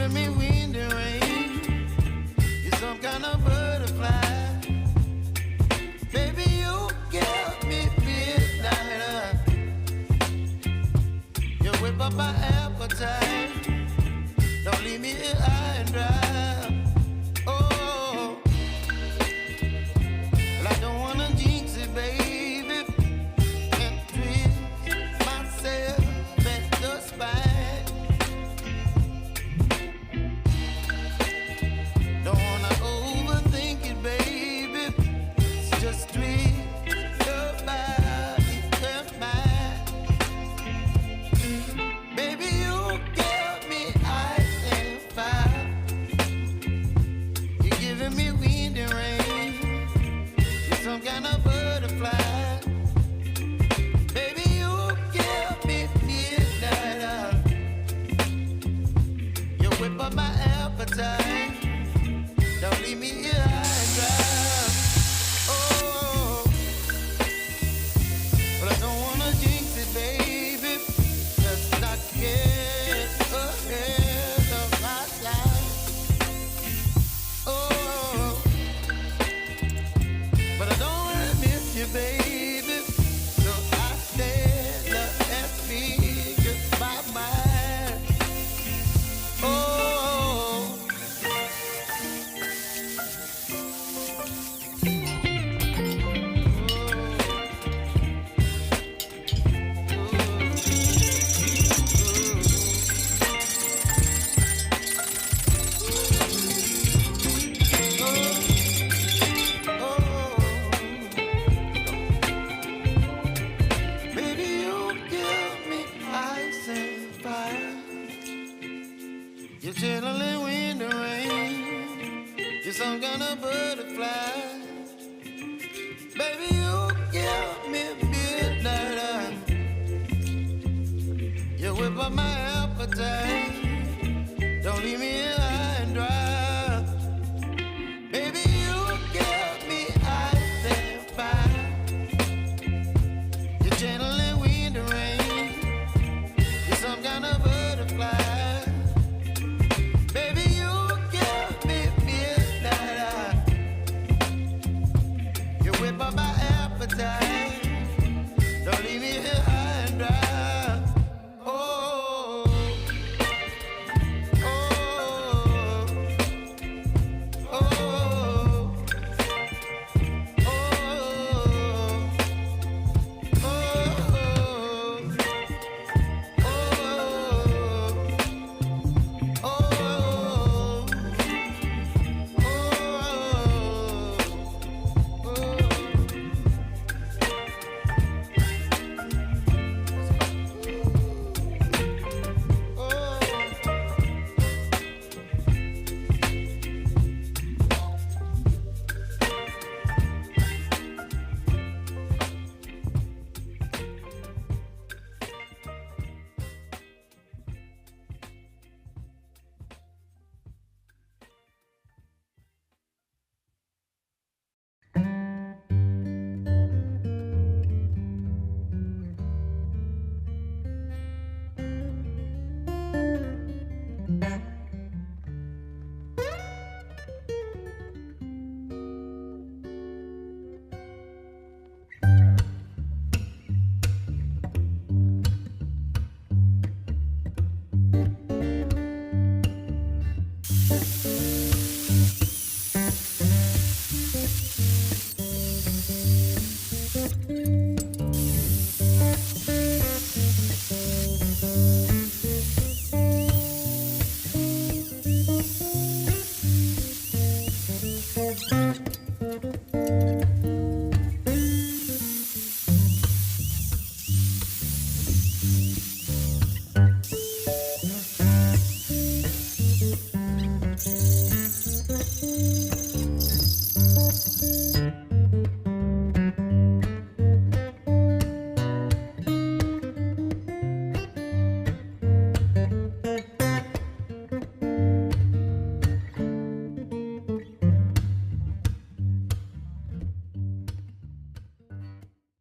giving me wind and rain. You're some kind of butterfly. Baby, you give me midnight. You whip up my appetite. Don't leave me here high and dry. Oh, well, I don't wanna jinx it, baby, and twist myself at the spine. Don't wanna overthink it, baby. It's just twist your body and mine. Baby, you give me ice and fire. You're giving me wind and rain. You're some kind of butterfly. Baby, you give me midnight. You whip up my appetite. Don't leave me here high and dry. Oh, but I don't wanna jinx it, baby. Let's not get ahead of my time. Oh, but I don't wanna miss you, baby. So I stand up and speak my mind. Oh. Baby, you give me ice and fire. You're chilling wind and rain. You're some kind of butterfly. Baby, you give me midnight. You whip up my appetite. Don't leave me here high and dry. Baby, you give me ice and fire. You're channeling wind and rain. You're some kind of butterfly. Baby, you give me midnight. You whip up my appetite. Don't leave me here high and dry. Oh, oh, oh, oh,